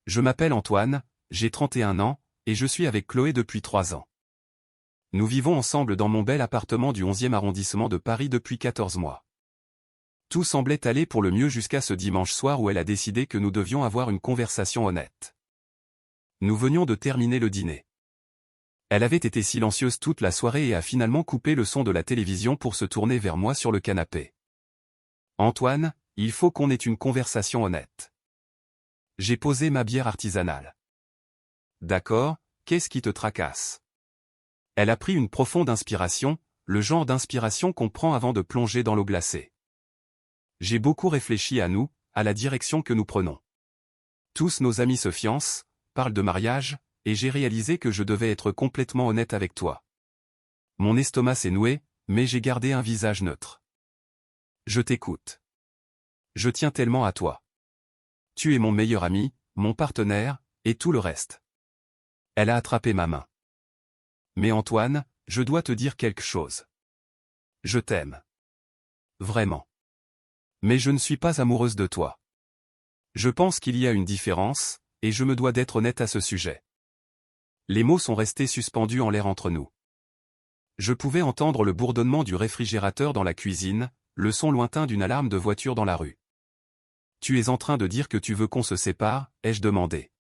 Je m'appelle Antoine, j'ai 31 ans, et je suis avec Chloé depuis 3 ans. Nous vivons ensemble dans mon bel appartement du 11e arrondissement de Paris depuis 14 mois. Tout semblait aller pour le mieux jusqu'à ce dimanche soir où elle a décidé que nous devions avoir une conversation honnête. Nous venions de terminer le dîner. Elle avait été silencieuse toute la soirée et a finalement coupé le son de la télévision pour se tourner vers moi sur le canapé. « Antoine, il faut qu'on ait une conversation honnête. » J'ai posé ma bière artisanale. « D'accord, qu'est-ce qui te tracasse ?» Elle a pris une profonde inspiration, le genre d'inspiration qu'on prend avant de plonger dans l'eau glacée. J'ai beaucoup réfléchi à nous, à la direction que nous prenons. Tous nos amis se fiancent, parlent de mariage, et j'ai réalisé que je devais être complètement honnête avec toi. Mon estomac s'est noué, mais j'ai gardé un visage neutre. Je t'écoute. Je tiens tellement à toi. Tu es mon meilleur ami, mon partenaire, et tout le reste. Elle a attrapé ma main. Mais Antoine, je dois te dire quelque chose. Je t'aime. Vraiment. Mais je ne suis pas amoureuse de toi. Je pense qu'il y a une différence, et je me dois d'être honnête à ce sujet. Les mots sont restés suspendus en l'air entre nous. Je pouvais entendre le bourdonnement du réfrigérateur dans la cuisine, le son lointain d'une alarme de voiture dans la rue. « Tu es en train de dire que tu veux qu'on se sépare ?» ai-je demandé.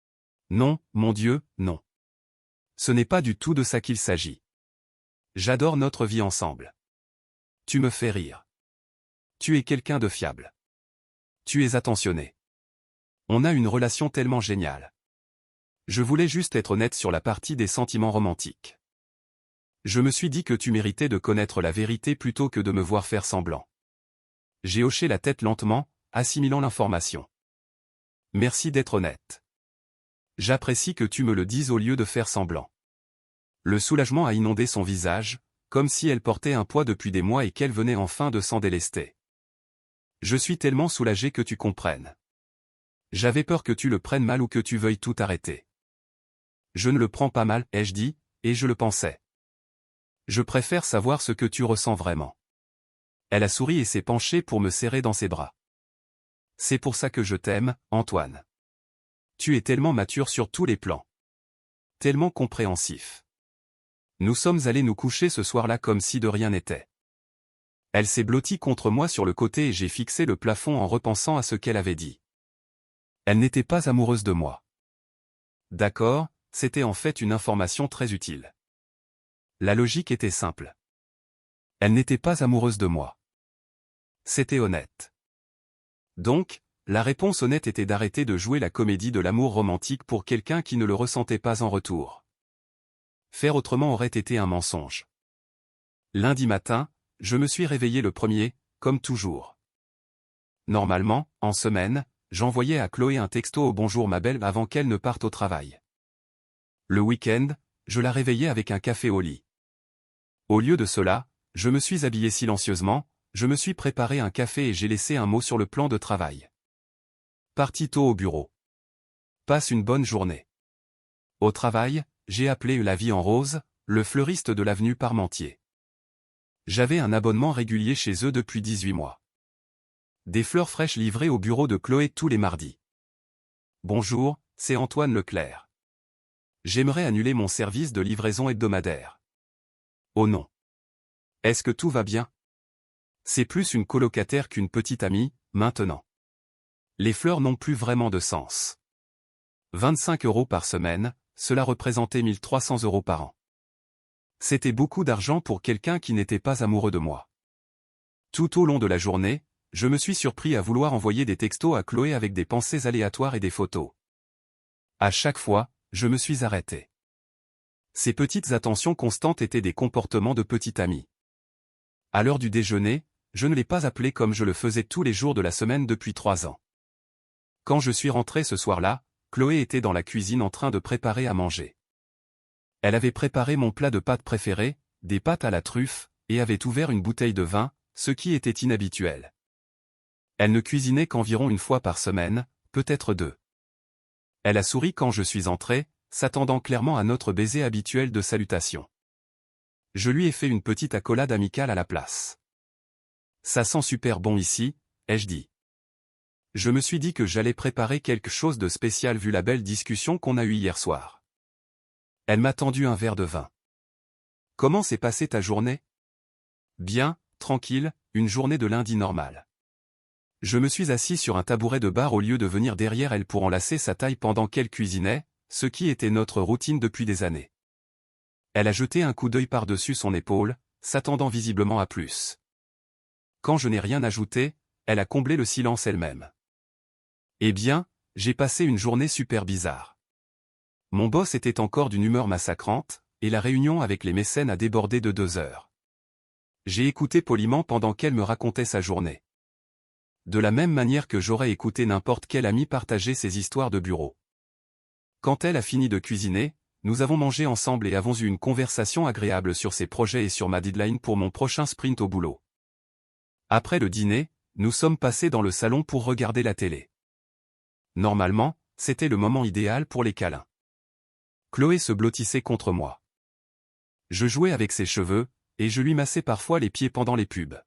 « Non, mon Dieu, non. Ce n'est pas du tout de ça qu'il s'agit. J'adore notre vie ensemble. Tu me fais rire. Tu es quelqu'un de fiable. Tu es attentionné. On a une relation tellement géniale. Je voulais juste être honnête sur la partie des sentiments romantiques. Je me suis dit que tu méritais de connaître la vérité plutôt que de me voir faire semblant. » J'ai hoché la tête lentement, assimilant l'information. « Merci d'être honnête. J'apprécie que tu me le dises au lieu de faire semblant. » Le soulagement a inondé son visage, comme si elle portait un poids depuis des mois et qu'elle venait enfin de s'en délester. « Je suis tellement soulagé que tu comprennes. J'avais peur que tu le prennes mal ou que tu veuilles tout arrêter. » « Je ne le prends pas mal, ai-je dit, et je le pensais. Je préfère savoir ce que tu ressens vraiment. » Elle a souri et s'est penchée pour me serrer dans ses bras. « C'est pour ça que je t'aime, Antoine. Tu es tellement mature sur tous les plans. Tellement compréhensif. Nous sommes allés nous coucher ce soir-là comme si de rien n'était. » Elle s'est blottie contre moi sur le côté et j'ai fixé le plafond en repensant à ce qu'elle avait dit. Elle n'était pas amoureuse de moi. D'accord, c'était en fait une information très utile. La logique était simple. Elle n'était pas amoureuse de moi. C'était honnête. Donc, la réponse honnête était d'arrêter de jouer la comédie de l'amour romantique pour quelqu'un qui ne le ressentait pas en retour. Faire autrement aurait été un mensonge. Lundi matin, je me suis réveillé le premier, comme toujours. Normalement, en semaine, j'envoyais à Chloé un texto au bonjour ma belle avant qu'elle ne parte au travail. Le week-end, je la réveillais avec un café au lit. Au lieu de cela, je me suis habillé silencieusement, je me suis préparé un café et j'ai laissé un mot sur le plan de travail. Parti tôt au bureau. Passe une bonne journée. Au travail, j'ai appelé La Vie en Rose, le fleuriste de l'avenue Parmentier. J'avais un abonnement régulier chez eux depuis 18 mois. Des fleurs fraîches livrées au bureau de Chloé tous les mardis. Bonjour, c'est Antoine Leclerc. J'aimerais annuler mon service de livraison hebdomadaire. Oh non. Est-ce que tout va bien? C'est plus une colocataire qu'une petite amie, maintenant. Les fleurs n'ont plus vraiment de sens. 25 € par semaine, cela représentait 1300 € par an. C'était beaucoup d'argent pour quelqu'un qui n'était pas amoureux de moi. Tout au long de la journée, je me suis surpris à vouloir envoyer des textos à Chloé avec des pensées aléatoires et des photos. À chaque fois, je me suis arrêté. Ces petites attentions constantes étaient des comportements de petite amie. À l'heure du déjeuner, je ne l'ai pas appelée comme je le faisais tous les jours de la semaine depuis 3 ans. Quand je suis rentré ce soir-là, Chloé était dans la cuisine en train de préparer à manger. Elle avait préparé mon plat de pâtes préféré, des pâtes à la truffe, et avait ouvert une bouteille de vin, ce qui était inhabituel. Elle ne cuisinait qu'environ une fois par semaine, peut-être 2. Elle a souri quand je suis entré, s'attendant clairement à notre baiser habituel de salutation. Je lui ai fait une petite accolade amicale à la place. « Ça sent super bon ici », ai-je dit. Je me suis dit que j'allais préparer quelque chose de spécial vu la belle discussion qu'on a eue hier soir. Elle m'a tendu un verre de vin. Comment s'est passée ta journée? Bien, tranquille, une journée de lundi normale. Je me suis assis sur un tabouret de bar au lieu de venir derrière elle pour enlacer sa taille pendant qu'elle cuisinait, ce qui était notre routine depuis des années. Elle a jeté un coup d'œil par-dessus son épaule, s'attendant visiblement à plus. Quand je n'ai rien ajouté, elle a comblé le silence elle-même. Eh bien, j'ai passé une journée super bizarre. Mon boss était encore d'une humeur massacrante, et la réunion avec les mécènes a débordé de 2 heures. J'ai écouté poliment pendant qu'elle me racontait sa journée. De la même manière que j'aurais écouté n'importe quel ami partager ses histoires de bureau. Quand elle a fini de cuisiner, nous avons mangé ensemble et avons eu une conversation agréable sur ses projets et sur ma deadline pour mon prochain sprint au boulot. Après le dîner, nous sommes passés dans le salon pour regarder la télé. Normalement, c'était le moment idéal pour les câlins. Chloé se blottissait contre moi. Je jouais avec ses cheveux, et je lui massais parfois les pieds pendant les pubs.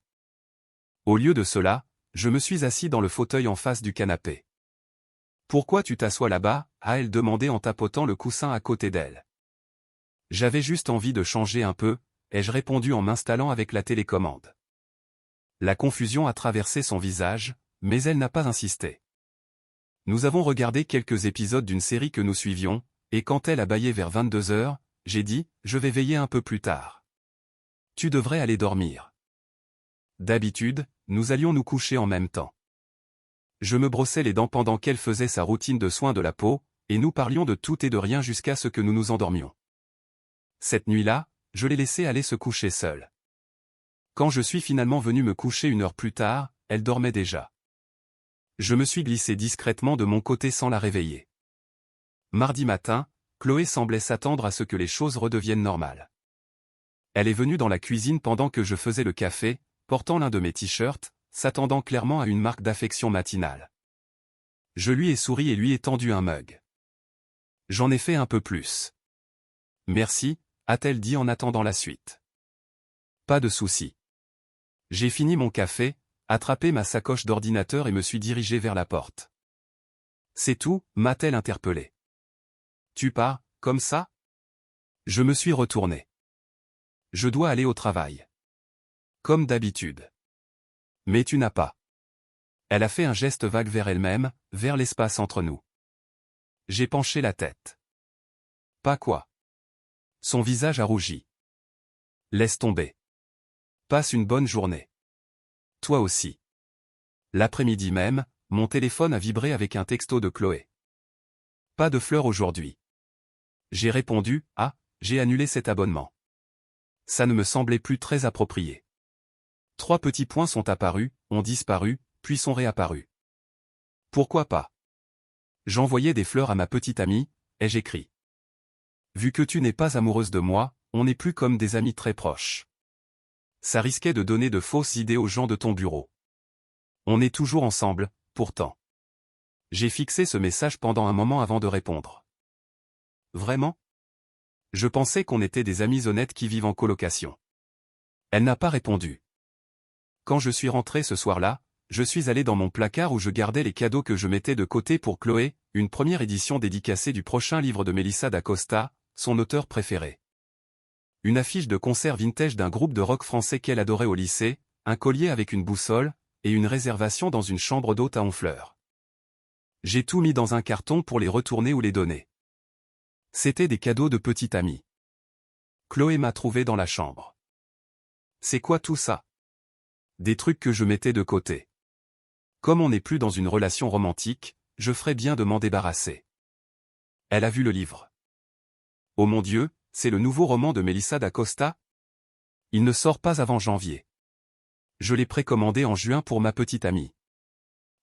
Au lieu de cela, je me suis assis dans le fauteuil en face du canapé. « Pourquoi tu t'assois là-bas » a-t-elle demandé en tapotant le coussin à côté d'elle. « J'avais juste envie de changer un peu » ai-je répondu en m'installant avec la télécommande. La confusion a traversé son visage, mais elle n'a pas insisté. Nous avons regardé quelques épisodes d'une série que nous suivions, et quand elle a bâillé vers 22 heures, j'ai dit « Je vais veiller un peu plus tard. Tu devrais aller dormir. » D'habitude, nous allions nous coucher en même temps. Je me brossais les dents pendant qu'elle faisait sa routine de soins de la peau, et nous parlions de tout et de rien jusqu'à ce que nous nous endormions. Cette nuit-là, je l'ai laissée aller se coucher seule. Quand je suis finalement venu me coucher 1 heure plus tard, elle dormait déjà. Je me suis glissé discrètement de mon côté sans la réveiller. Mardi matin, Chloé semblait s'attendre à ce que les choses redeviennent normales. Elle est venue dans la cuisine pendant que je faisais le café, portant l'un de mes t-shirts, s'attendant clairement à une marque d'affection matinale. Je lui ai souri et lui ai tendu un mug. J'en ai fait un peu plus. Merci, a-t-elle dit en attendant la suite. Pas de souci. J'ai fini mon café, attrapé ma sacoche d'ordinateur et me suis dirigé vers la porte. C'est tout, m'a-t-elle interpellé. Tu pars, comme ça? Je me suis retourné. Je dois aller au travail. Comme d'habitude. Mais tu n'as pas. Elle a fait un geste vague vers elle-même, vers l'espace entre nous. J'ai penché la tête. Pas quoi? Son visage a rougi. Laisse tomber. Passe une bonne journée. Toi aussi. L'après-midi même, mon téléphone a vibré avec un texto de Chloé. Pas de fleurs aujourd'hui. J'ai répondu, ah, j'ai annulé cet abonnement. Ça ne me semblait plus très approprié. 3 petits points sont apparus, ont disparu, puis sont réapparus. Pourquoi pas? J'envoyais des fleurs à ma petite amie, ai-je écrit. Vu que tu n'es pas amoureuse de moi, on n'est plus comme des amis très proches. Ça risquait de donner de fausses idées aux gens de ton bureau. On est toujours ensemble, pourtant. J'ai fixé ce message pendant un moment avant de répondre. Vraiment? Je pensais qu'on était des amis honnêtes qui vivent en colocation. Elle n'a pas répondu. Quand je suis rentré ce soir-là, je suis allé dans mon placard où je gardais les cadeaux que je mettais de côté pour Chloé, une première édition dédicacée du prochain livre de Melissa d'Acosta, son auteur préféré. Une affiche de concert vintage d'un groupe de rock français qu'elle adorait au lycée, un collier avec une boussole, et une réservation dans une chambre d'hôte à Honfleur. J'ai tout mis dans un carton pour les retourner ou les donner. C'était des cadeaux de petite amie. Chloé m'a trouvé dans la chambre. C'est quoi tout ça? Des trucs que je mettais de côté. Comme on n'est plus dans une relation romantique, je ferais bien de m'en débarrasser. Elle a vu le livre. Oh mon Dieu, c'est le nouveau roman de Melissa d'Acosta? Il ne sort pas avant janvier. Je l'ai précommandé en juin pour ma petite amie.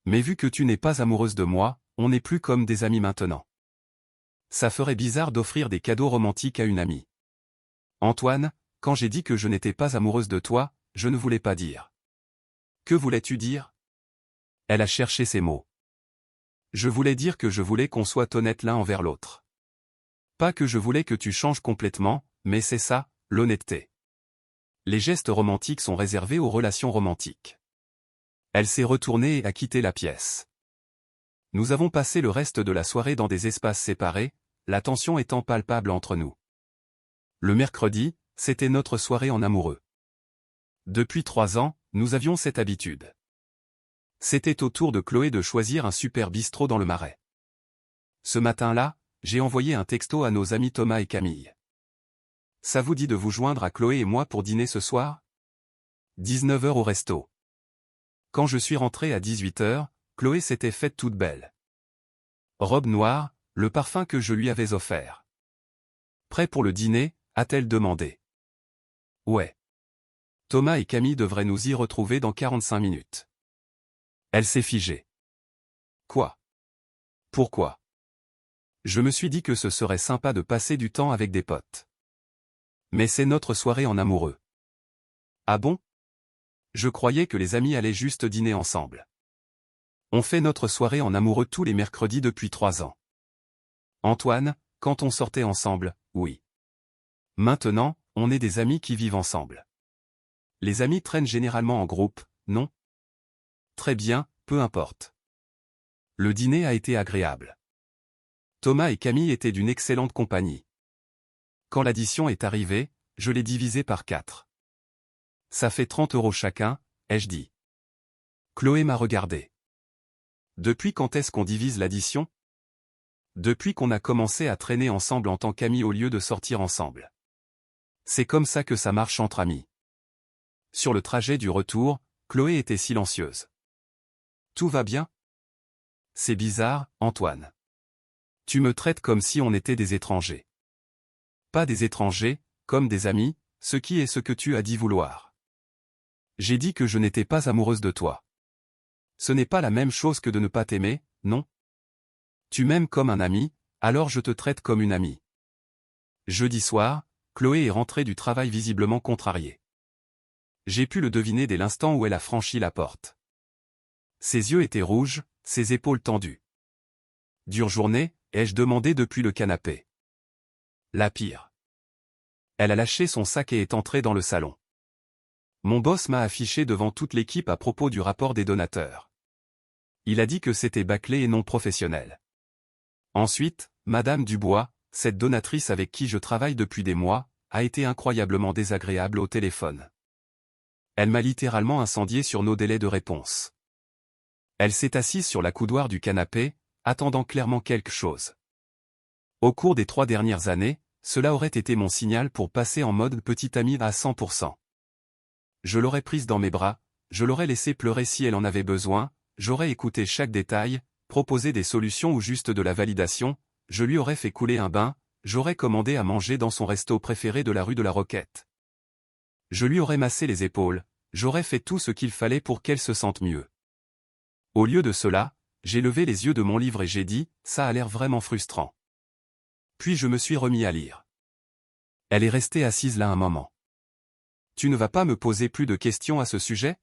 Mais vu que tu n'es pas amoureuse de moi, on n'est plus comme des amis maintenant. Ça ferait bizarre d'offrir des cadeaux romantiques à une amie. Antoine, quand j'ai dit que je n'étais pas amoureuse de toi, je ne voulais pas dire. Que voulais-tu dire? Elle a cherché ses mots. Je voulais dire que je voulais qu'on soit honnête l'un envers l'autre. Pas que je voulais que tu changes complètement, mais c'est ça, l'honnêteté. Les gestes romantiques sont réservés aux relations romantiques. Elle s'est retournée et a quitté la pièce. Nous avons passé le reste de la soirée dans des espaces séparés, la tension étant palpable entre nous. Le mercredi, c'était notre soirée en amoureux. Depuis 3 ans, nous avions cette habitude. C'était au tour de Chloé de choisir un super bistrot dans le Marais. Ce matin-là, j'ai envoyé un texto à nos amis Thomas et Camille. Ça vous dit de vous joindre à Chloé et moi pour dîner ce soir? 19 h au resto. Quand je suis rentré à 18 h, Chloé s'était faite toute belle. Robe noire, le parfum que je lui avais offert. Prêt pour le dîner, a-t-elle demandé. Ouais. Thomas et Camille devraient nous y retrouver dans 45 minutes. Elle s'est figée. Quoi? Pourquoi? Je me suis dit que ce serait sympa de passer du temps avec des potes. Mais c'est notre soirée en amoureux. Ah bon? Je croyais que les amis allaient juste dîner ensemble. On fait notre soirée en amoureux tous les mercredis depuis 3 ans. Antoine, quand on sortait ensemble, oui. Maintenant, on est des amis qui vivent ensemble. Les amis traînent généralement en groupe, non? Très bien, peu importe. Le dîner a été agréable. Thomas et Camille étaient d'une excellente compagnie. Quand l'addition est arrivée, je l'ai divisé par 4. Ça fait 30 € chacun, ai-je dit. Chloé m'a regardé. Depuis quand est-ce qu'on divise l'addition? Depuis qu'on a commencé à traîner ensemble en tant qu'amis au lieu de sortir ensemble. C'est comme ça que ça marche entre amis. Sur le trajet du retour, Chloé était silencieuse. Tout va bien? C'est bizarre, Antoine. Tu me traites comme si on était des étrangers. Pas des étrangers, comme des amis, ce qui est ce que tu as dit vouloir. J'ai dit que je n'étais pas amoureuse de toi. Ce n'est pas la même chose que de ne pas t'aimer, non? Tu m'aimes comme un ami, alors je te traite comme une amie. Jeudi soir, Chloé est rentrée du travail visiblement contrariée. J'ai pu le deviner dès l'instant où elle a franchi la porte. Ses yeux étaient rouges, ses épaules tendues. Dure journée, ai-je demandé depuis le canapé. La pire. Elle a lâché son sac et est entrée dans le salon. Mon boss m'a affiché devant toute l'équipe à propos du rapport des donateurs. Il a dit que c'était bâclé et non professionnel. Ensuite, Madame Dubois, cette donatrice avec qui je travaille depuis des mois, a été incroyablement désagréable au téléphone. Elle m'a littéralement incendié sur nos délais de réponse. Elle s'est assise sur la coudoir du canapé, attendant clairement quelque chose. Au cours des 3 dernières années, cela aurait été mon signal pour passer en mode petite amie à 100%. Je l'aurais prise dans mes bras, je l'aurais laissée pleurer si elle en avait besoin, j'aurais écouté chaque détail, proposé des solutions ou juste de la validation, je lui aurais fait couler un bain, j'aurais commandé à manger dans son resto préféré de la rue de la Roquette. Je lui aurais massé les épaules, j'aurais fait tout ce qu'il fallait pour qu'elle se sente mieux. Au lieu de cela, j'ai levé les yeux de mon livre et j'ai dit, ça a l'air vraiment frustrant. Puis je me suis remis à lire. Elle est restée assise là un moment. Tu ne vas pas me poser plus de questions à ce sujet?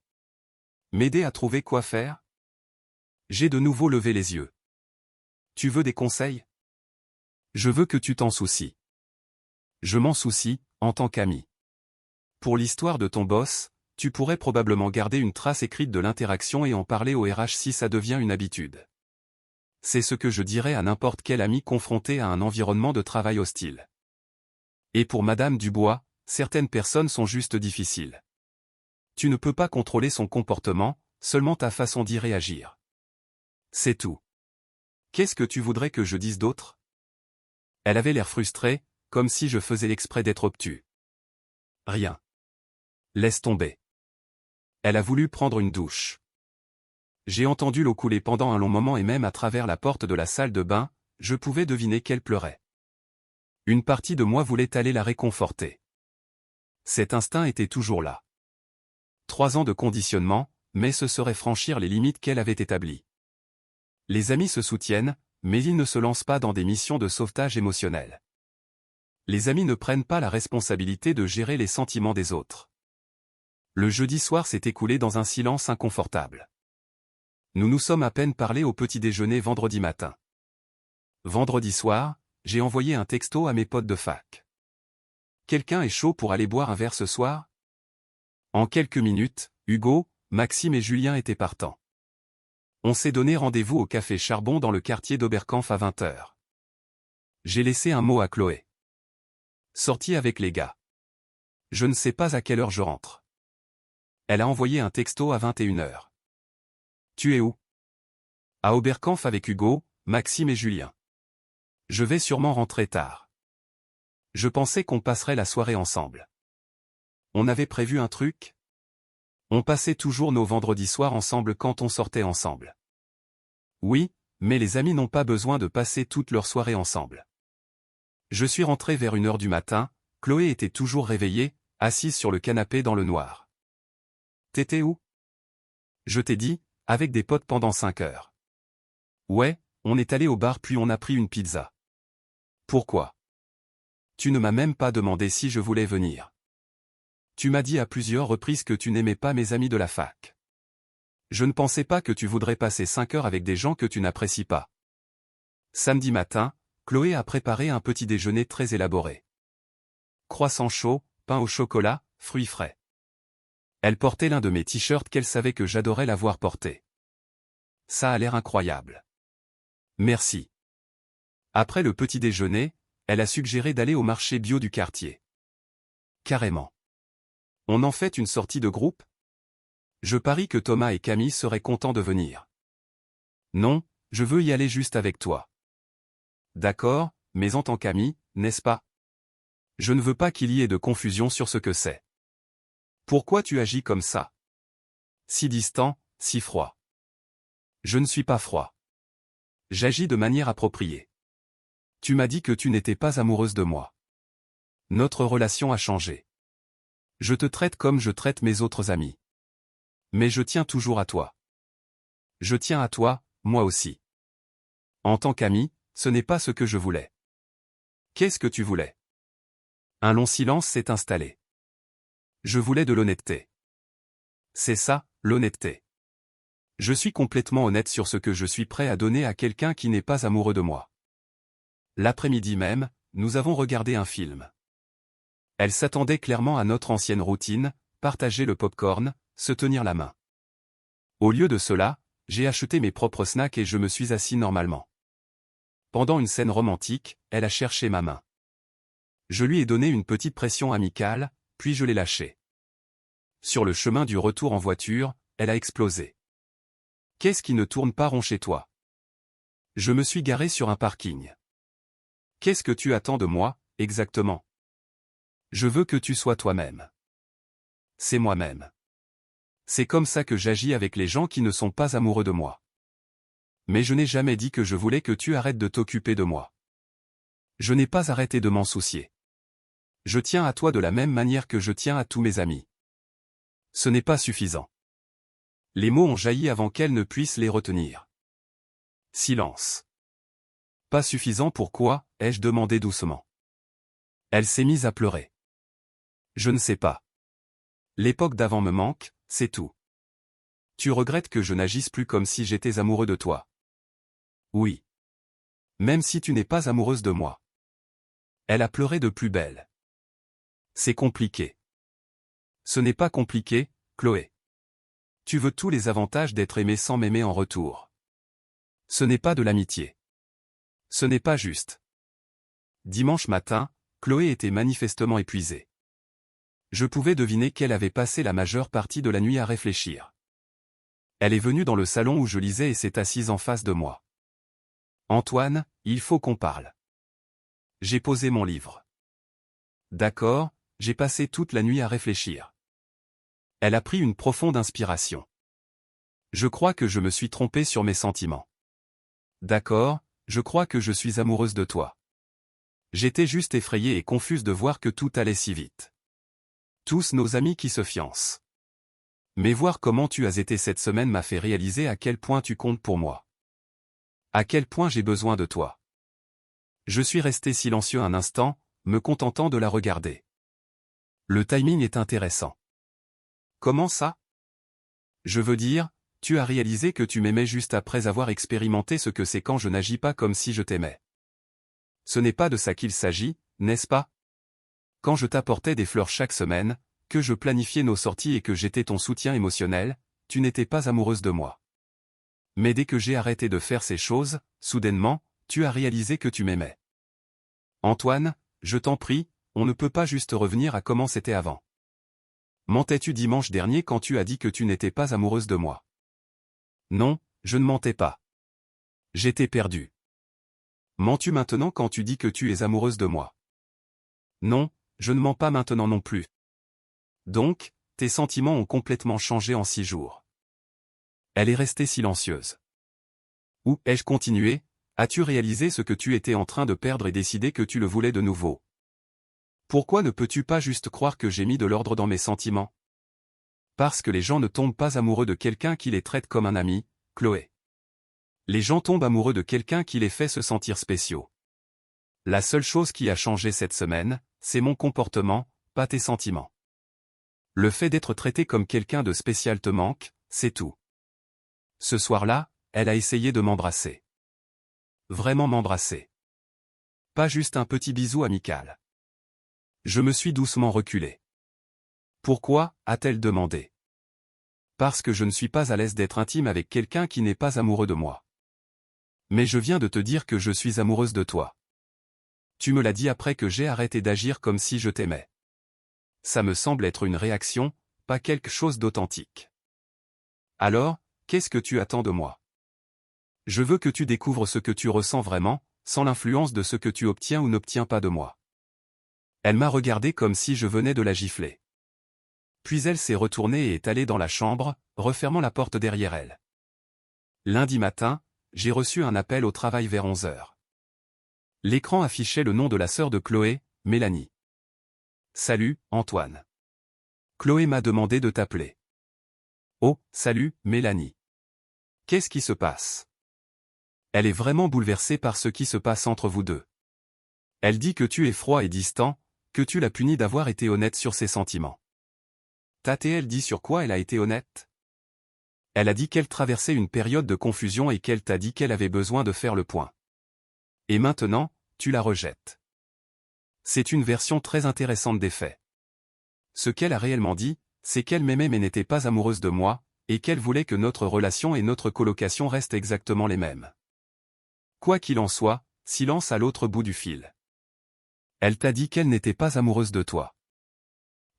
M'aider à trouver quoi faire? J'ai de nouveau levé les yeux. Tu veux des conseils? Je veux que tu t'en soucies. Je m'en soucie, en tant qu'ami. Pour l'histoire de ton boss, tu pourrais probablement garder une trace écrite de l'interaction et en parler au RH si ça devient une habitude. C'est ce que je dirais à n'importe quel ami confronté à un environnement de travail hostile. Et pour Madame Dubois, certaines personnes sont juste difficiles. Tu ne peux pas contrôler son comportement, seulement ta façon d'y réagir. C'est tout. Qu'est-ce que tu voudrais que je dise d'autre? Elle avait l'air frustrée, comme si je faisais exprès d'être obtus. Rien. Laisse tomber. Elle a voulu prendre une douche. J'ai entendu l'eau couler pendant un long moment et même à travers la porte de la salle de bain, je pouvais deviner qu'elle pleurait. Une partie de moi voulait aller la réconforter. Cet instinct était toujours là. 3 ans de conditionnement, mais ce serait franchir les limites qu'elle avait établies. Les amis se soutiennent, mais ils ne se lancent pas dans des missions de sauvetage émotionnel. Les amis ne prennent pas la responsabilité de gérer les sentiments des autres. Le jeudi soir s'est écoulé dans un silence inconfortable. Nous nous sommes à peine parlé au petit déjeuner vendredi matin. Vendredi soir, j'ai envoyé un texto à mes potes de fac. Quelqu'un est chaud pour aller boire un verre ce soir? En quelques minutes, Hugo, Maxime et Julien étaient partants. On s'est donné rendez-vous au café Charbon dans le quartier d'Oberkampf à 20 h. J'ai laissé un mot à Chloé. Sortie avec les gars. Je ne sais pas à quelle heure je rentre. Elle a envoyé un texto à 21 h. Tu es où? À Oberkampf avec Hugo, Maxime et Julien. Je vais sûrement rentrer tard. Je pensais qu'on passerait la soirée ensemble. On avait prévu un truc? On passait toujours nos vendredis soirs ensemble quand on sortait ensemble. Oui, mais les amis n'ont pas besoin de passer toute leur soirée ensemble. Je suis rentré vers 1 h du matin, Chloé était toujours réveillée, assise sur le canapé dans le noir. T'étais où? Je t'ai dit, avec des potes pendant 5 heures. Ouais, on est allé au bar puis on a pris une pizza. Pourquoi? Tu ne m'as même pas demandé si je voulais venir. Tu m'as dit à plusieurs reprises que tu n'aimais pas mes amis de la fac. Je ne pensais pas que tu voudrais passer 5 heures avec des gens que tu n'apprécies pas. Samedi matin, Chloé a préparé un petit déjeuner très élaboré. Croissant chaud, pain au chocolat, fruits frais. Elle portait l'un de mes t-shirts qu'elle savait que j'adorais la voir porter. Ça a l'air incroyable. Merci. Après le petit déjeuner, elle a suggéré d'aller au marché bio du quartier. Carrément. On en fait une sortie de groupe? Je parie que Thomas et Camille seraient contents de venir. Non, je veux y aller juste avec toi. D'accord, mais en tant qu'ami, n'est-ce pas? Je ne veux pas qu'il y ait de confusion sur ce que c'est. Pourquoi tu agis comme ça? Si distant, si froid. Je ne suis pas froid. J'agis de manière appropriée. Tu m'as dit que tu n'étais pas amoureuse de moi. Notre relation a changé. Je te traite comme je traite mes autres amis. Mais je tiens toujours à toi. Je tiens à toi, moi aussi. En tant qu'ami, ce n'est pas ce que je voulais. Qu'est-ce que tu voulais? Un long silence s'est installé. Je voulais de l'honnêteté. C'est ça, l'honnêteté. Je suis complètement honnête sur ce que je suis prêt à donner à quelqu'un qui n'est pas amoureux de moi. L'après-midi même, nous avons regardé un film. Elle s'attendait clairement à notre ancienne routine, partager le popcorn, se tenir la main. Au lieu de cela, j'ai acheté mes propres snacks et je me suis assis normalement. Pendant une scène romantique, elle a cherché ma main. Je lui ai donné une petite pression amicale, puis je l'ai lâchée. Sur le chemin du retour en voiture, elle a explosé. Qu'est-ce qui ne tourne pas rond chez toi? Je me suis garé sur un parking. Qu'est-ce que tu attends de moi, exactement? Je veux que tu sois toi-même. C'est moi-même. C'est comme ça que j'agis avec les gens qui ne sont pas amoureux de moi. Mais je n'ai jamais dit que je voulais que tu arrêtes de t'occuper de moi. Je n'ai pas arrêté de m'en soucier. Je tiens à toi de la même manière que je tiens à tous mes amis. Ce n'est pas suffisant. Les mots ont jailli avant qu'elle ne puisse les retenir. Silence. Pas suffisant pourquoi, ai-je demandé doucement. Elle s'est mise à pleurer. Je ne sais pas. L'époque d'avant me manque, c'est tout. Tu regrettes que je n'agisse plus comme si j'étais amoureux de toi. Oui. Même si tu n'es pas amoureuse de moi. Elle a pleuré de plus belle. C'est compliqué. Ce n'est pas compliqué, Chloé. Tu veux tous les avantages d'être aimé sans m'aimer en retour. Ce n'est pas de l'amitié. Ce n'est pas juste. Dimanche matin, Chloé était manifestement épuisée. Je pouvais deviner qu'elle avait passé la majeure partie de la nuit à réfléchir. Elle est venue dans le salon où je lisais et s'est assise en face de moi. Antoine, il faut qu'on parle. J'ai posé mon livre. D'accord, j'ai passé toute la nuit à réfléchir. Elle a pris une profonde inspiration. Je crois que je me suis trompé sur mes sentiments. D'accord, je crois que je suis amoureuse de toi. J'étais juste effrayée et confuse de voir que tout allait si vite. Tous nos amis qui se fiancent. Mais voir comment tu as été cette semaine m'a fait réaliser à quel point tu comptes pour moi. À quel point j'ai besoin de toi. Je suis resté silencieux un instant, me contentant de la regarder. Le timing est intéressant. Comment ça? Je veux dire, tu as réalisé que tu m'aimais juste après avoir expérimenté ce que c'est quand je n'agis pas comme si je t'aimais. Ce n'est pas de ça qu'il s'agit, n'est-ce pas? Quand je t'apportais des fleurs chaque semaine, que je planifiais nos sorties et que j'étais ton soutien émotionnel, tu n'étais pas amoureuse de moi. Mais dès que j'ai arrêté de faire ces choses, soudainement, tu as réalisé que tu m'aimais. Antoine, je t'en prie, on ne peut pas juste revenir à comment c'était avant. Mentais-tu dimanche dernier quand tu as dit que tu n'étais pas amoureuse de moi? Non, je ne mentais pas. J'étais perdu. Mens-tu maintenant quand tu dis que tu es amoureuse de moi? Non, je ne mens pas maintenant non plus. Donc, tes sentiments ont complètement changé en 6 jours. Elle est restée silencieuse. Ou ai-je continué? As-tu réalisé ce que tu étais en train de perdre et décidé que tu le voulais de nouveau? Pourquoi ne peux-tu pas juste croire que j'ai mis de l'ordre dans mes sentiments? Parce que les gens ne tombent pas amoureux de quelqu'un qui les traite comme un ami, Chloé. Les gens tombent amoureux de quelqu'un qui les fait se sentir spéciaux. La seule chose qui a changé cette semaine, c'est mon comportement, pas tes sentiments. Le fait d'être traité comme quelqu'un de spécial te manque, c'est tout. Ce soir-là, elle a essayé de m'embrasser. Vraiment m'embrasser. Pas juste un petit bisou amical. Je me suis doucement reculé. Pourquoi, a-t-elle demandé? Parce que je ne suis pas à l'aise d'être intime avec quelqu'un qui n'est pas amoureux de moi. Mais je viens de te dire que je suis amoureuse de toi. Tu me l'as dit après que j'ai arrêté d'agir comme si je t'aimais. Ça me semble être une réaction, pas quelque chose d'authentique. Alors, qu'est-ce que tu attends de moi? Je veux que tu découvres ce que tu ressens vraiment, sans l'influence de ce que tu obtiens ou n'obtiens pas de moi. Elle m'a regardé comme si je venais de la gifler. Puis elle s'est retournée et est allée dans la chambre, refermant la porte derrière elle. Lundi matin, j'ai reçu un appel au travail vers 11 heures. L'écran affichait le nom de la sœur de Chloé, Mélanie. Salut, Antoine. Chloé m'a demandé de t'appeler. Oh, salut, Mélanie. Qu'est-ce qui se passe? Elle est vraiment bouleversée par ce qui se passe entre vous deux. Elle dit que tu es froid et distant, que tu l'as punie d'avoir été honnête sur ses sentiments. T'a-t-elle dit sur quoi elle a été honnête? Elle a dit qu'elle traversait une période de confusion et qu'elle t'a dit qu'elle avait besoin de faire le point. Et maintenant, tu la rejettes. C'est une version très intéressante des faits. Ce qu'elle a réellement dit, c'est qu'elle m'aimait mais n'était pas amoureuse de moi, et qu'elle voulait que notre relation et notre colocation restent exactement les mêmes. Quoi qu'il en soit, silence à l'autre bout du fil. Elle t'a dit qu'elle n'était pas amoureuse de toi.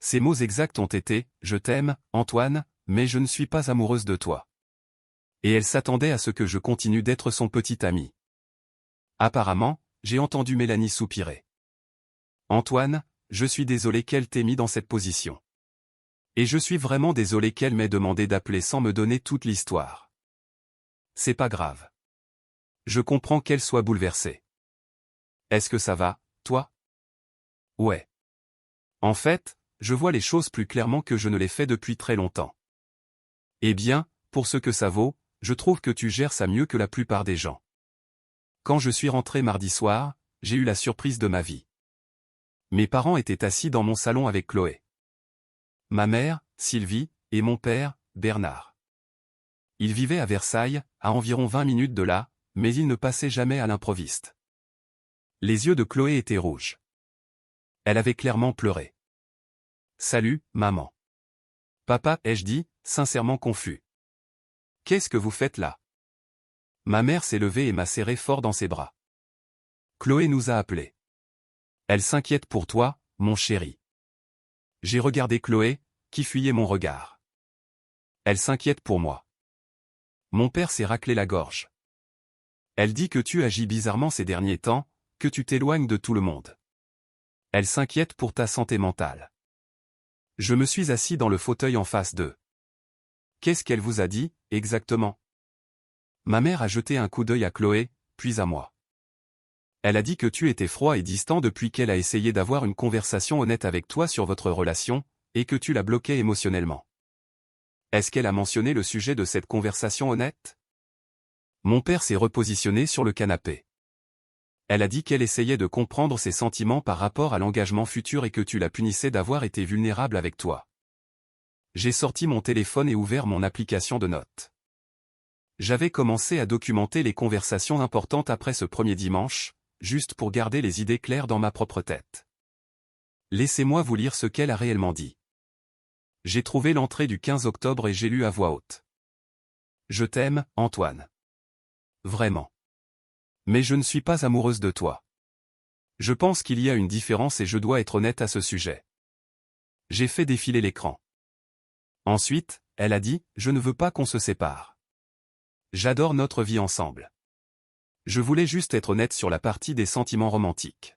Ses mots exacts ont été « Je t'aime, Antoine, mais je ne suis pas amoureuse de toi ». Et elle s'attendait à ce que je continue d'être son petit ami. Apparemment, j'ai entendu Mélanie soupirer. Antoine, je suis désolé qu'elle t'ait mis dans cette position. Et je suis vraiment désolé qu'elle m'ait demandé d'appeler sans me donner toute l'histoire. C'est pas grave. Je comprends qu'elle soit bouleversée. Est-ce que ça va, toi? Ouais. En fait, je vois les choses plus clairement que je ne l'ai fait depuis très longtemps. Eh bien, pour ce que ça vaut, je trouve que tu gères ça mieux que la plupart des gens. Quand je suis rentré mardi soir, j'ai eu la surprise de ma vie. Mes parents étaient assis dans mon salon avec Chloé. Ma mère, Sylvie, et mon père, Bernard. Ils vivaient à Versailles, à environ 20 minutes de là, mais ils ne passaient jamais à l'improviste. Les yeux de Chloé étaient rouges. Elle avait clairement pleuré. « Salut, maman. »« Papa, ai-je dit, sincèrement confus. »« Qu'est-ce que vous faites là ?» Ma mère s'est levée et m'a serré fort dans ses bras. « Chloé nous a appelés. Elle s'inquiète pour toi, mon chéri. » J'ai regardé Chloé, qui fuyait mon regard. Elle s'inquiète pour moi. Mon père s'est raclé la gorge. Elle dit que tu agis bizarrement ces derniers temps, que tu t'éloignes de tout le monde. Elle s'inquiète pour ta santé mentale. Je me suis assis dans le fauteuil en face d'eux. Qu'est-ce qu'elle vous a dit, exactement? Ma mère a jeté un coup d'œil à Chloé, puis à moi. Elle a dit que tu étais froid et distant depuis qu'elle a essayé d'avoir une conversation honnête avec toi sur votre relation, et que tu la bloquais émotionnellement. Est-ce qu'elle a mentionné le sujet de cette conversation honnête? Mon père s'est repositionné sur le canapé. Elle a dit qu'elle essayait de comprendre ses sentiments par rapport à l'engagement futur et que tu la punissais d'avoir été vulnérable avec toi. J'ai sorti mon téléphone et ouvert mon application de notes. J'avais commencé à documenter les conversations importantes après ce premier dimanche, juste pour garder les idées claires dans ma propre tête. Laissez-moi vous lire ce qu'elle a réellement dit. J'ai trouvé l'entrée du 15 octobre et j'ai lu à voix haute. Je t'aime, Antoine. Vraiment. Mais je ne suis pas amoureuse de toi. Je pense qu'il y a une différence et je dois être honnête à ce sujet. J'ai fait défiler l'écran. Ensuite, elle a dit, je ne veux pas qu'on se sépare. J'adore notre vie ensemble. Je voulais juste être honnête sur la partie des sentiments romantiques.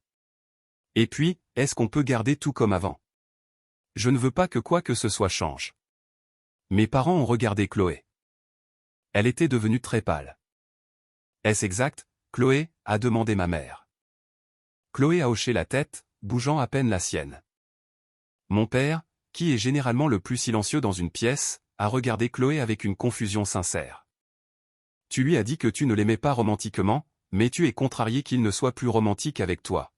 Et puis, est-ce qu'on peut garder tout comme avant? Je ne veux pas que quoi que ce soit change. Mes parents ont regardé Chloé. Elle était devenue très pâle. Est-ce exact, Chloé? A demandé ma mère. Chloé a hoché la tête, bougeant à peine la sienne. Mon père, qui est généralement le plus silencieux dans une pièce, a regardé Chloé avec une confusion sincère. Tu lui as dit que tu ne l'aimais pas romantiquement, mais tu es contrarié qu'il ne soit plus romantique avec toi.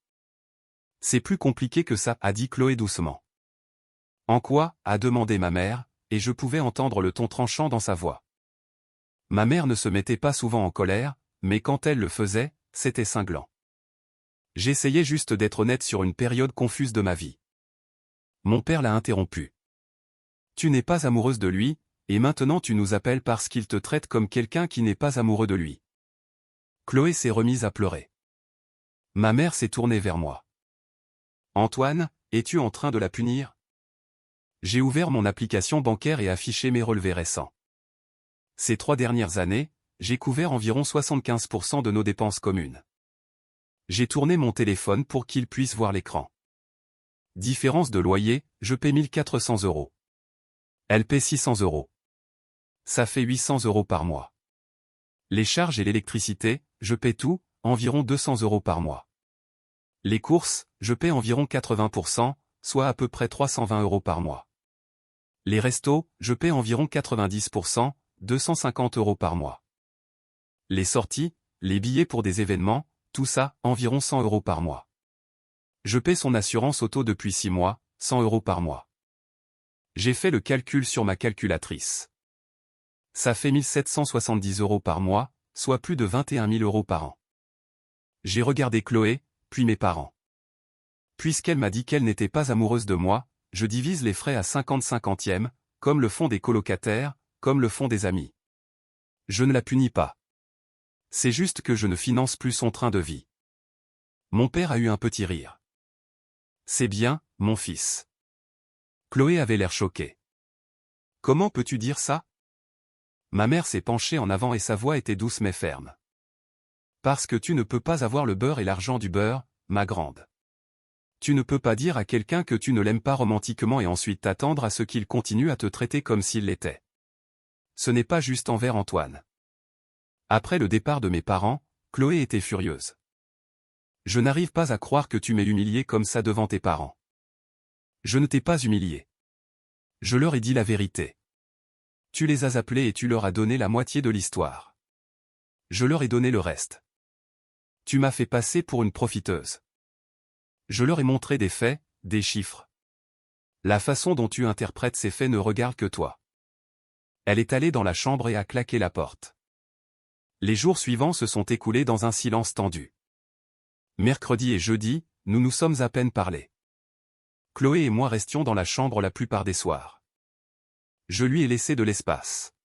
C'est plus compliqué que ça, a dit Chloé doucement. En quoi? A demandé ma mère, et je pouvais entendre le ton tranchant dans sa voix. Ma mère ne se mettait pas souvent en colère, mais quand elle le faisait, c'était cinglant. J'essayais juste d'être honnête sur une période confuse de ma vie. Mon père l'a interrompu. Tu n'es pas amoureuse de lui, et maintenant tu nous appelles parce qu'il te traite comme quelqu'un qui n'est pas amoureux de lui. Chloé s'est remise à pleurer. Ma mère s'est tournée vers moi. Antoine, es-tu en train de la punir? J'ai ouvert mon application bancaire et affiché mes relevés récents. Ces 3 dernières années, j'ai couvert environ 75% de nos dépenses communes. J'ai tourné mon téléphone pour qu'il puisse voir l'écran. Différence de loyer, je paie 1400 €. Elle paie 600 €. Ça fait 800 € par mois. Les charges et l'électricité, je paie tout, environ 200 € par mois. Les courses, je paie environ 80%, soit à peu près 320 € par mois. Les restos, je paie environ 90%, 250 € par mois. Les sorties, les billets pour des événements, tout ça, environ 100 € par mois. Je paie son assurance auto depuis 6 mois, 100 € par mois. J'ai fait le calcul sur ma calculatrice. Ça fait 1770 € par mois, soit plus de 21 000 € par an. J'ai regardé Chloé, puis mes parents. Puisqu'elle m'a dit qu'elle n'était pas amoureuse de moi, je divise les frais à 50-50e, comme le font des colocataires, comme le font des amis. Je ne la punis pas. C'est juste que je ne finance plus son train de vie. Mon père a eu un petit rire. C'est bien, mon fils. Chloé avait l'air choquée. Comment peux-tu dire ça? Ma mère s'est penchée en avant et sa voix était douce mais ferme. Parce que tu ne peux pas avoir le beurre et l'argent du beurre, ma grande. Tu ne peux pas dire à quelqu'un que tu ne l'aimes pas romantiquement et ensuite t'attendre à ce qu'il continue à te traiter comme s'il l'était. Ce n'est pas juste envers Antoine. Après le départ de mes parents, Chloé était furieuse. Je n'arrive pas à croire que tu m'aies humilié comme ça devant tes parents. Je ne t'ai pas humilié. Je leur ai dit la vérité. Tu les as appelés et tu leur as donné la moitié de l'histoire. Je leur ai donné le reste. Tu m'as fait passer pour une profiteuse. Je leur ai montré des faits, des chiffres. La façon dont tu interprètes ces faits ne regarde que toi. Elle est allée dans la chambre et a claqué la porte. Les jours suivants se sont écoulés dans un silence tendu. Mercredi et jeudi, nous nous sommes à peine parlé. Chloé et moi restions dans la chambre la plupart des soirs. Je lui ai laissé de l'espace.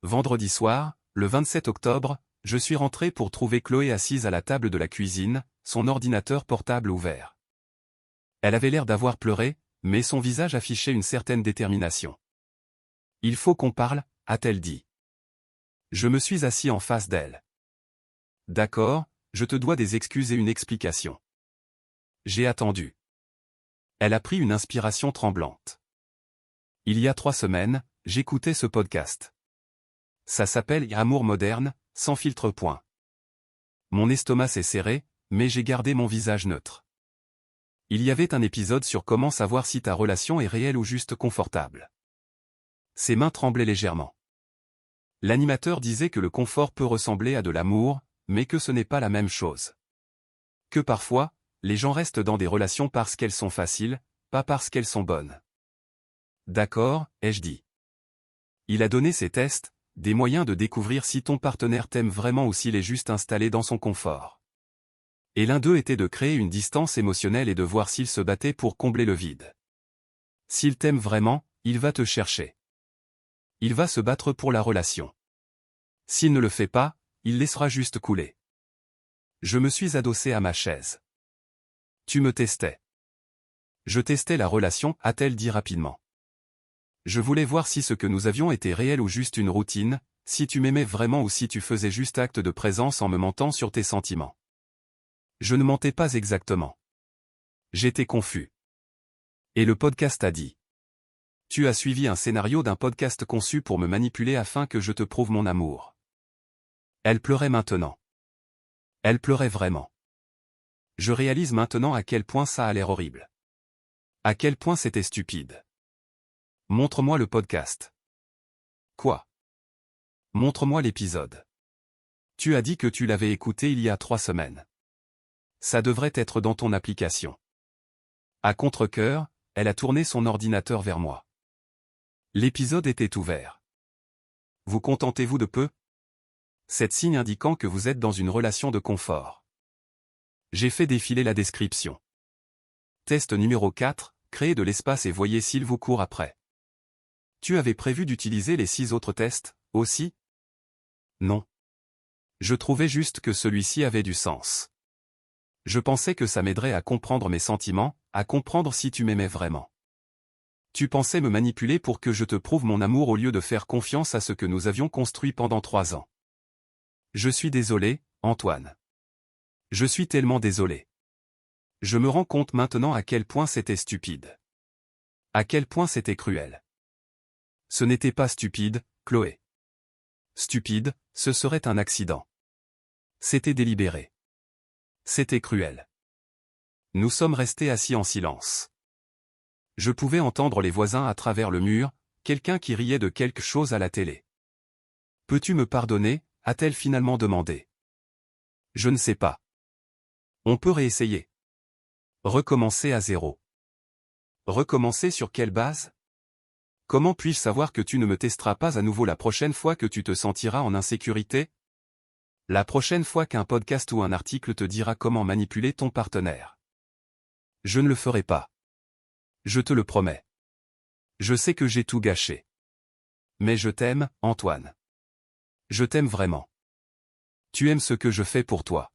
Vendredi soir, le 27 octobre, je suis rentré pour trouver Chloé assise à la table de la cuisine, son ordinateur portable ouvert. Elle avait l'air d'avoir pleuré, mais son visage affichait une certaine détermination. « Il faut qu'on parle », a-t-elle dit. Je me suis assis en face d'elle. « D'accord, je te dois des excuses et une explication. » J'ai attendu. Elle a pris une inspiration tremblante. « Il y a 3 semaines, j'écoutais ce podcast. Ça s'appelle Amour moderne, sans filtre. » Mon estomac s'est serré, mais j'ai gardé mon visage neutre. Il y avait un épisode sur comment savoir si ta relation est réelle ou juste confortable. Ses mains tremblaient légèrement. L'animateur disait que le confort peut ressembler à de l'amour, mais que ce n'est pas la même chose. Que parfois, les gens restent dans des relations parce qu'elles sont faciles, pas parce qu'elles sont bonnes. D'accord, ai-je dit. Il a donné ses tests, des moyens de découvrir si ton partenaire t'aime vraiment ou s'il est juste installé dans son confort. Et l'un d'eux était de créer une distance émotionnelle et de voir s'il se battait pour combler le vide. S'il t'aime vraiment, il va te chercher. Il va se battre pour la relation. S'il ne le fait pas, il laissera juste couler. Je me suis adossé à ma chaise. Tu me testais. Je testais la relation, a-t-elle dit rapidement. Je voulais voir si ce que nous avions était réel ou juste une routine, si tu m'aimais vraiment ou si tu faisais juste acte de présence en me mentant sur tes sentiments. Je ne mentais pas exactement. J'étais confus. Et le podcast a dit. Tu as suivi un scénario d'un podcast conçu pour me manipuler afin que je te prouve mon amour. Elle pleurait maintenant. Elle pleurait vraiment. Je réalise maintenant à quel point ça a l'air horrible. À quel point c'était stupide. Montre-moi le podcast. Quoi? Montre-moi l'épisode. Tu as dit que tu l'avais écouté il y a 3 semaines. Ça devrait être dans ton application. À contre-cœur, elle a tourné son ordinateur vers moi. L'épisode était ouvert. Vous contentez-vous de peu? C'est signe indiquant que vous êtes dans une relation de confort. J'ai fait défiler la description. Test numéro 4, créez de l'espace et voyez s'il vous court après. Tu avais prévu d'utiliser les 6 autres tests, aussi? Non. Je trouvais juste que celui-ci avait du sens. Je pensais que ça m'aiderait à comprendre mes sentiments, à comprendre si tu m'aimais vraiment. Tu pensais me manipuler pour que je te prouve mon amour au lieu de faire confiance à ce que nous avions construit pendant 3 ans. Je suis désolé, Antoine. Je suis tellement désolé. Je me rends compte maintenant à quel point c'était stupide. À quel point c'était cruel. Ce n'était pas stupide, Chloé. Stupide, ce serait un accident. C'était délibéré. C'était cruel. Nous sommes restés assis en silence. Je pouvais entendre les voisins à travers le mur, quelqu'un qui riait de quelque chose à la télé. Peux-tu me pardonner, a-t-elle finalement demandé. Je ne sais pas. On peut réessayer. Recommencer à zéro. Recommencer sur quelle base? Comment puis-je savoir que tu ne me testeras pas à nouveau la prochaine fois que tu te sentiras en insécurité? La prochaine fois qu'un podcast ou un article te dira comment manipuler ton partenaire. Je ne le ferai pas. Je te le promets. Je sais que j'ai tout gâché. Mais je t'aime, Antoine. Je t'aime vraiment. Tu aimes ce que je fais pour toi.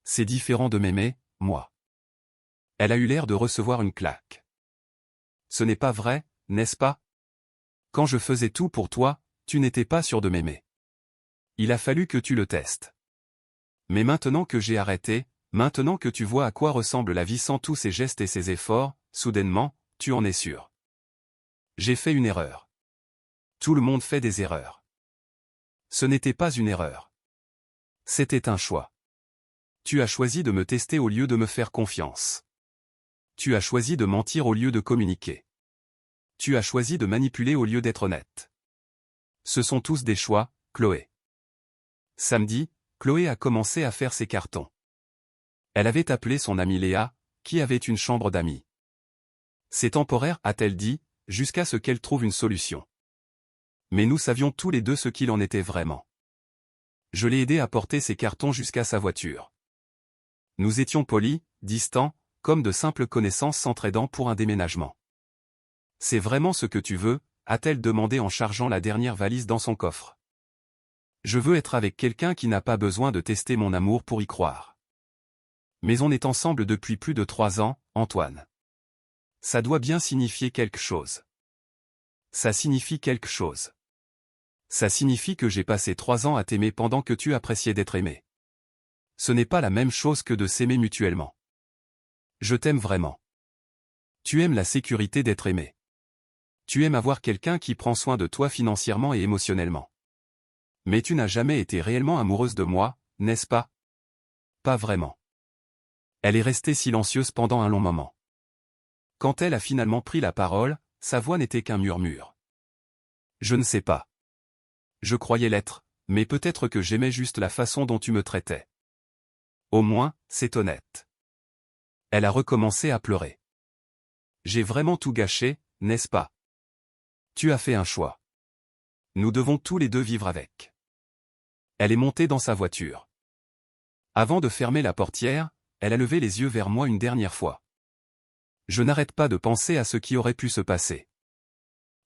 C'est différent de m'aimer, moi. Elle a eu l'air de recevoir une claque. Ce n'est pas vrai, n'est-ce pas? Quand je faisais tout pour toi, tu n'étais pas sûr de m'aimer. Il a fallu que tu le testes. Mais maintenant que j'ai arrêté, maintenant que tu vois à quoi ressemble la vie sans tous ces gestes et ces efforts, soudainement, tu en es sûr. J'ai fait une erreur. Tout le monde fait des erreurs. Ce n'était pas une erreur. C'était un choix. Tu as choisi de me tester au lieu de me faire confiance. Tu as choisi de mentir au lieu de communiquer. Tu as choisi de manipuler au lieu d'être honnête. Ce sont tous des choix, Chloé. Samedi, Chloé a commencé à faire ses cartons. Elle avait appelé son amie Léa, qui avait une chambre d'amis. C'est temporaire, a-t-elle dit, jusqu'à ce qu'elle trouve une solution. Mais nous savions tous les deux ce qu'il en était vraiment. Je l'ai aidé à porter ses cartons jusqu'à sa voiture. Nous étions polis, distants, comme de simples connaissances s'entraidant pour un déménagement. C'est vraiment ce que tu veux, a-t-elle demandé en chargeant la dernière valise dans son coffre. Je veux être avec quelqu'un qui n'a pas besoin de tester mon amour pour y croire. Mais on est ensemble depuis plus de 3 ans, Antoine. Ça doit bien signifier quelque chose. Ça signifie quelque chose. Ça signifie que j'ai passé 3 ans à t'aimer pendant que tu appréciais d'être aimé. Ce n'est pas la même chose que de s'aimer mutuellement. Je t'aime vraiment. Tu aimes la sécurité d'être aimé. Tu aimes avoir quelqu'un qui prend soin de toi financièrement et émotionnellement. Mais tu n'as jamais été réellement amoureuse de moi, n'est-ce pas? Pas vraiment. Elle est restée silencieuse pendant un long moment. Quand elle a finalement pris la parole, sa voix n'était qu'un murmure. Je ne sais pas. Je croyais l'être, mais peut-être que j'aimais juste la façon dont tu me traitais. Au moins, c'est honnête. Elle a recommencé à pleurer. J'ai vraiment tout gâché, n'est-ce pas? Tu as fait un choix. Nous devons tous les deux vivre avec. Elle est montée dans sa voiture. Avant de fermer la portière, elle a levé les yeux vers moi une dernière fois. Je n'arrête pas de penser à ce qui aurait pu se passer.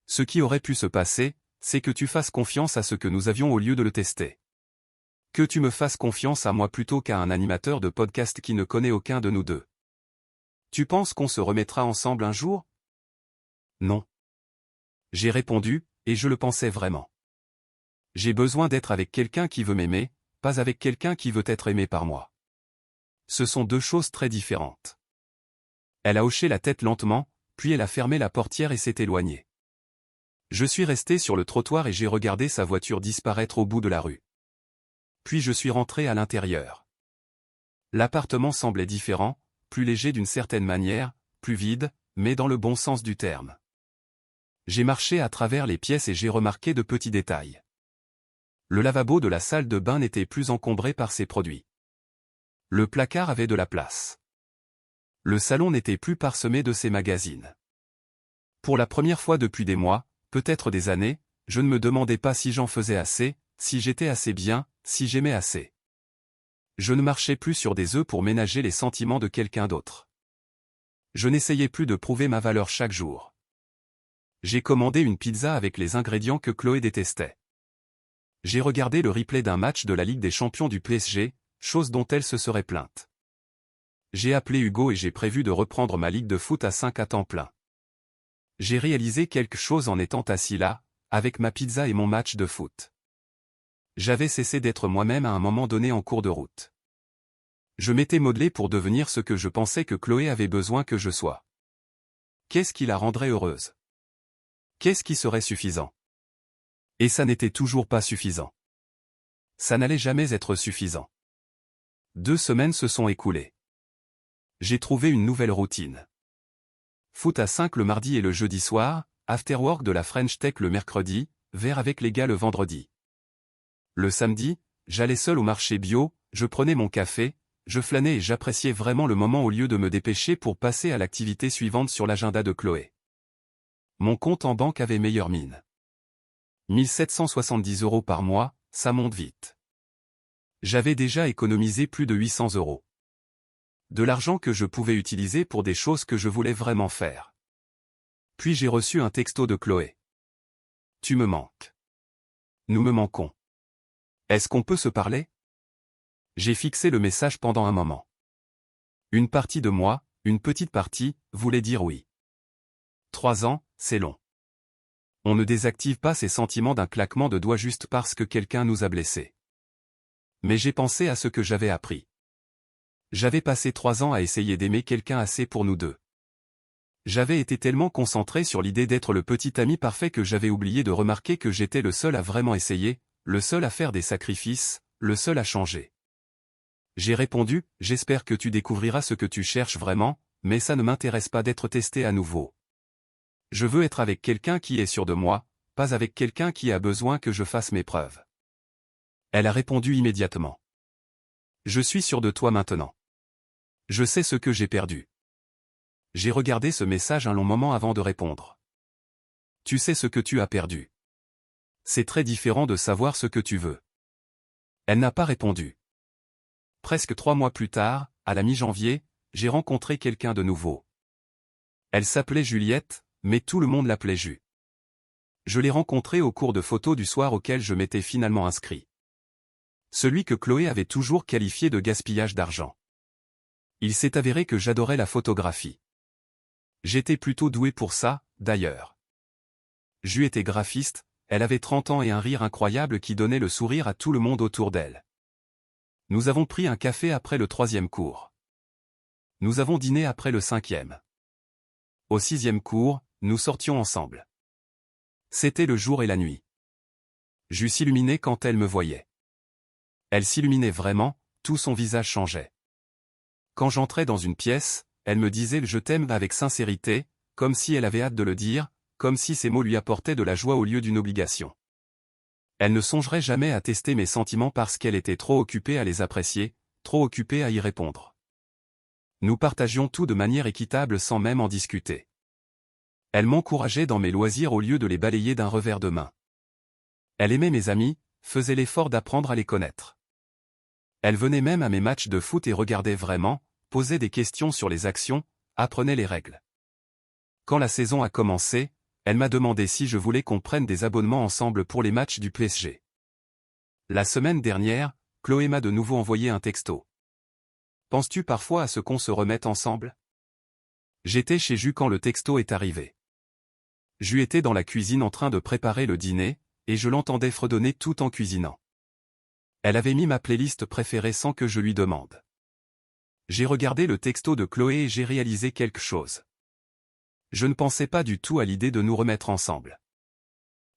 Ce qui aurait pu se passer, c'est que tu fasses confiance à ce que nous avions au lieu de le tester. Que tu me fasses confiance à moi plutôt qu'à un animateur de podcast qui ne connaît aucun de nous deux. Tu penses qu'on se remettra ensemble un jour? Non. J'ai répondu, et je le pensais vraiment. J'ai besoin d'être avec quelqu'un qui veut m'aimer, pas avec quelqu'un qui veut être aimé par moi. Ce sont deux choses très différentes. Elle a hoché la tête lentement, puis elle a fermé la portière et s'est éloignée. Je suis resté sur le trottoir et j'ai regardé sa voiture disparaître au bout de la rue. Puis je suis rentré à l'intérieur. L'appartement semblait différent, plus léger d'une certaine manière, plus vide, mais dans le bon sens du terme. J'ai marché à travers les pièces et j'ai remarqué de petits détails. Le lavabo de la salle de bain n'était plus encombré par ses produits. Le placard avait de la place. Le salon n'était plus parsemé de ses magazines. Pour la première fois depuis des mois, peut-être des années, je ne me demandais pas si j'en faisais assez, si j'étais assez bien, si j'aimais assez. Je ne marchais plus sur des œufs pour ménager les sentiments de quelqu'un d'autre. Je n'essayais plus de prouver ma valeur chaque jour. J'ai commandé une pizza avec les ingrédients que Chloé détestait. J'ai regardé le replay d'un match de la Ligue des Champions du PSG, chose dont elle se serait plainte. J'ai appelé Hugo et j'ai prévu de reprendre ma ligue de foot à 5 à temps plein. J'ai réalisé quelque chose en étant assis là, avec ma pizza et mon match de foot. J'avais cessé d'être moi-même à un moment donné en cours de route. Je m'étais modelé pour devenir ce que je pensais que Chloé avait besoin que je sois. Qu'est-ce qui la rendrait heureuse? Qu'est-ce qui serait suffisant? Et ça n'était toujours pas suffisant. Ça n'allait jamais être suffisant. 2 semaines se sont écoulées. J'ai trouvé une nouvelle routine. Foot à 5 le mardi et le jeudi soir, afterwork de la French Tech le mercredi, verre avec les gars le vendredi. Le samedi, j'allais seul au marché bio, je prenais mon café, je flânais et j'appréciais vraiment le moment au lieu de me dépêcher pour passer à l'activité suivante sur l'agenda de Chloé. Mon compte en banque avait meilleure mine. 1770 € par mois, ça monte vite. J'avais déjà économisé plus de 800 €. De l'argent que je pouvais utiliser pour des choses que je voulais vraiment faire. Puis j'ai reçu un texto de Chloé. Tu me manques. Nous me manquons. Est-ce qu'on peut se parler? J'ai fixé le message pendant un moment. Une partie de moi, une petite partie, voulait dire oui. 3 ans, c'est long. On ne désactive pas ses sentiments d'un claquement de doigts juste parce que quelqu'un nous a blessés. Mais j'ai pensé à ce que j'avais appris. J'avais passé 3 ans à essayer d'aimer quelqu'un assez pour nous deux. J'avais été tellement concentré sur l'idée d'être le petit ami parfait que j'avais oublié de remarquer que j'étais le seul à vraiment essayer, le seul à faire des sacrifices, le seul à changer. J'ai répondu, j'espère que tu découvriras ce que tu cherches vraiment, mais ça ne m'intéresse pas d'être testé à nouveau. Je veux être avec quelqu'un qui est sûr de moi, pas avec quelqu'un qui a besoin que je fasse mes preuves. Elle a répondu immédiatement. Je suis sûr de toi maintenant. Je sais ce que j'ai perdu. J'ai regardé ce message un long moment avant de répondre. Tu sais ce que tu as perdu. C'est très différent de savoir ce que tu veux. Elle n'a pas répondu. Presque 3 mois plus tard, à la mi-janvier, j'ai rencontré quelqu'un de nouveau. Elle s'appelait Juliette, mais tout le monde l'appelait Ju. Je l'ai rencontrée au cours de photos du soir auquel je m'étais finalement inscrit. Celui que Chloé avait toujours qualifié de gaspillage d'argent. Il s'est avéré que j'adorais la photographie. J'étais plutôt doué pour ça, d'ailleurs. Ju était graphiste, elle avait 30 ans et un rire incroyable qui donnait le sourire à tout le monde autour d'elle. Nous avons pris un café après le 3e cours. Nous avons dîné après le 5e. Au 6e cours, nous sortions ensemble. C'était le jour et la nuit. Ju s'illuminait quand elle me voyait. Elle s'illuminait vraiment, tout son visage changeait. Quand j'entrais dans une pièce, elle me disait le « je t'aime » avec sincérité, comme si elle avait hâte de le dire, comme si ces mots lui apportaient de la joie au lieu d'une obligation. Elle ne songerait jamais à tester mes sentiments parce qu'elle était trop occupée à les apprécier, trop occupée à y répondre. Nous partagions tout de manière équitable sans même en discuter. Elle m'encourageait dans mes loisirs au lieu de les balayer d'un revers de main. Elle aimait mes amis, faisait l'effort d'apprendre à les connaître. Elle venait même à mes matchs de foot et regardait vraiment, posait des questions sur les actions, apprenait les règles. Quand la saison a commencé, Elle m'a demandé si je voulais qu'on prenne des abonnements ensemble pour les matchs du PSG. La semaine dernière, Chloé m'a de nouveau envoyé un texto. Penses-tu parfois à ce qu'on se remette ensemble? J'étais chez Jus quand le texto est arrivé. Jus était dans la cuisine en train de préparer le dîner, et je l'entendais fredonner tout en cuisinant. Elle avait mis ma playlist préférée sans que je lui demande. J'ai regardé le texto de Chloé et j'ai réalisé quelque chose. Je ne pensais pas du tout à l'idée de nous remettre ensemble.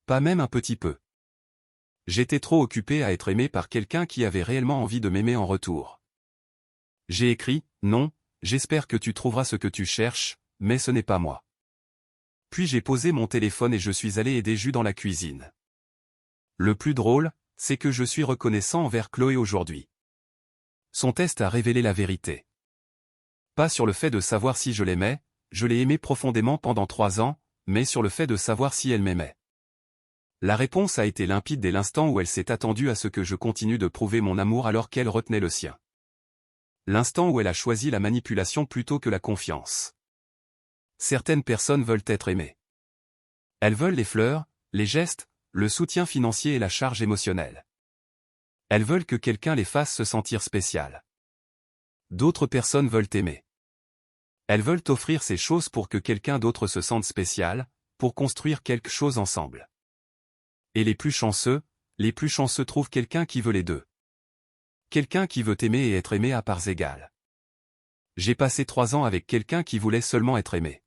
Pas même un petit peu. J'étais trop occupé à être aimé par quelqu'un qui avait réellement envie de m'aimer en retour. J'ai écrit, non, j'espère que tu trouveras ce que tu cherches, mais ce n'est pas moi. Puis j'ai posé mon téléphone et je suis allé aider Jus dans la cuisine. Le plus drôle, c'est que je suis reconnaissant envers Chloé aujourd'hui. Son test a révélé la vérité. Pas sur le fait de savoir si je l'aimais, je l'ai aimée profondément pendant 3 ans, mais sur le fait de savoir si elle m'aimait. La réponse a été limpide dès l'instant où elle s'est attendue à ce que je continue de prouver mon amour alors qu'elle retenait le sien. L'instant où elle a choisi la manipulation plutôt que la confiance. Certaines personnes veulent être aimées. Elles veulent les fleurs, les gestes, le soutien financier et la charge émotionnelle. Elles veulent que quelqu'un les fasse se sentir spéciales. D'autres personnes veulent aimer. Elles veulent offrir ces choses pour que quelqu'un d'autre se sente spécial, pour construire quelque chose ensemble. Et les plus chanceux trouvent quelqu'un qui veut les deux. Quelqu'un qui veut aimer et être aimé à parts égales. J'ai passé 3 ans avec quelqu'un qui voulait seulement être aimé.